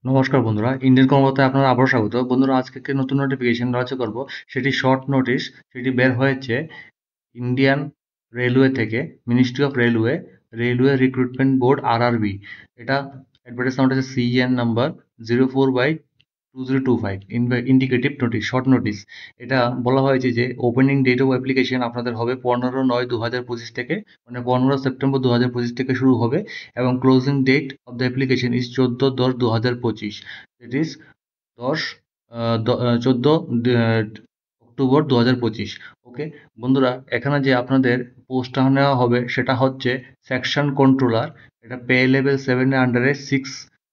নমস্কার বন্ধুরা, ইন্ডিয়ান কর্মকর্তায় আপনারা আবারও স্বাগত। বন্ধুরা, আজকে একটি নতুন নোটিফিকেশন আলোচনা করব। সেটি শর্ট নোটিশ, সেটি বের হয়েছে ইন্ডিয়ান রেলওয়ে থেকে, ministry of railway, railway recruitment board RRB। এটা অ্যাডভার্টাইজমেন্ট আছে CN number 04/2025, indicative notice, short notice. এটা বলা হয়েছে যে ওপেনিং ডেট অফ অ্যাপ্লিকেশন আপনাদের হবে 15/9/2025 থেকে, মানে 15 সেপ্টেম্বর 2025 থেকে শুরু হবে, এবং closing date of the application is 14/10/2025। It is 14 October 2025। Okay বন্ধুরা, এখানে যে আপনাদের পোস্টটা নেওয়া হবে সেটা হচ্ছে সেকশন কন্ট্রোলার। এটা পে লেভেল 7 এর আন্ডারে 6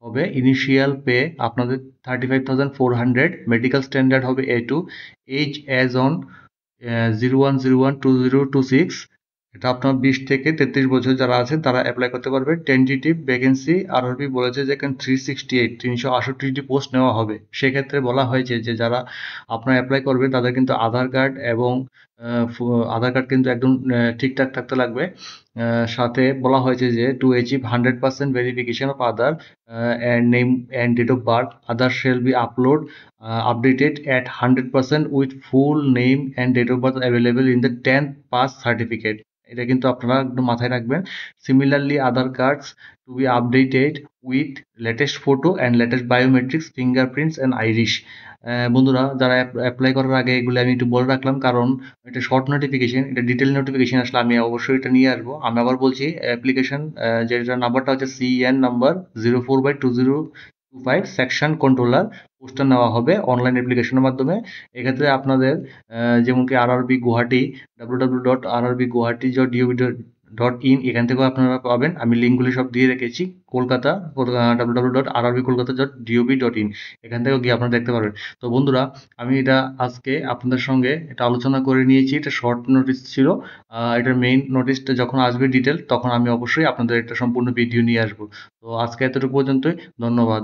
হবে। ইনিশিয়াল পে আপনাদের 35,400। মেডিকেল স্ট্যান্ডার্ড হবে A2। Age as on 01/01/2026। এটা আপনার 20 থেকে 33 বছর যারা আছেন তারা অ্যাপ্লাই করতে পারবে। টেন্টেটিভ ভ্যাকেন্সি RRB বলেছে যে এখানে 368 পোস্ট নেওয়া হবে। সেক্ষেত্রে বলা হয়েছে যে যারা আপনার অ্যাপ্লাই করবেন তাদের কিন্তু আধার কার্ড এবং আধার কার্ড কিন্তু একদম ঠিকঠাক থাকতে লাগবে। সাথে বলা হয়েছে যে to achieve 100% verification of Aadhaar and name and date of birth, others shall be updated at 100% with full name and date of birth available in the 10th pass certificate. এটা কিন্তু আপনারা একদম মাথায় রাখবেন। Similarly Aadhaar cards to be updated with latest photo and latest biometrics, fingerprints and iris. বন্ধুরা, যারা apply করার আগে এগুলো আমি একটু বলে রাখলাম, কারণ এটা শর্ট নোটিফিকেশন, এটা ডিটেল নোটিফিকেশন আসলে আমি অবশ্যই এটা নিয়ে আসবো। আমি আবার বলছি, অ্যাপ্লিকেশন যেটা নাম্বারটা হচ্ছে CN নাম্বার 04/2025, সেকশন কন্ট্রোলার। পোস্টটা নেওয়া হবে অনলাইন অ্যাপ্লিকেশনের মাধ্যমে। এক্ষেত্রে আপনাদের যেমন কি RRB গুয়াহাটি, www.rrbguwahati.gov.in, এখান থেকেও আপনারা পাবেন। আমি লিঙ্কগুলি সব দিয়ে রেখেছি। কলকাতা, www.rrbkolkata.gov.in, এখান থেকেও গিয়ে আপনারা দেখতে পারবেন। তো বন্ধুরা, আমি এটা আজকে আপনাদের সঙ্গে এটা আলোচনা করে নিয়েছি। এটা শর্ট নোটিস ছিল। এটার মেইন নোটিশটা যখন আসবে ডিটেল, তখন আমি অবশ্যই আপনাদের একটা সম্পূর্ণ ভিডিও নিয়ে আসবো। তো আজকে এতটুকু পর্যন্তই। ধন্যবাদ।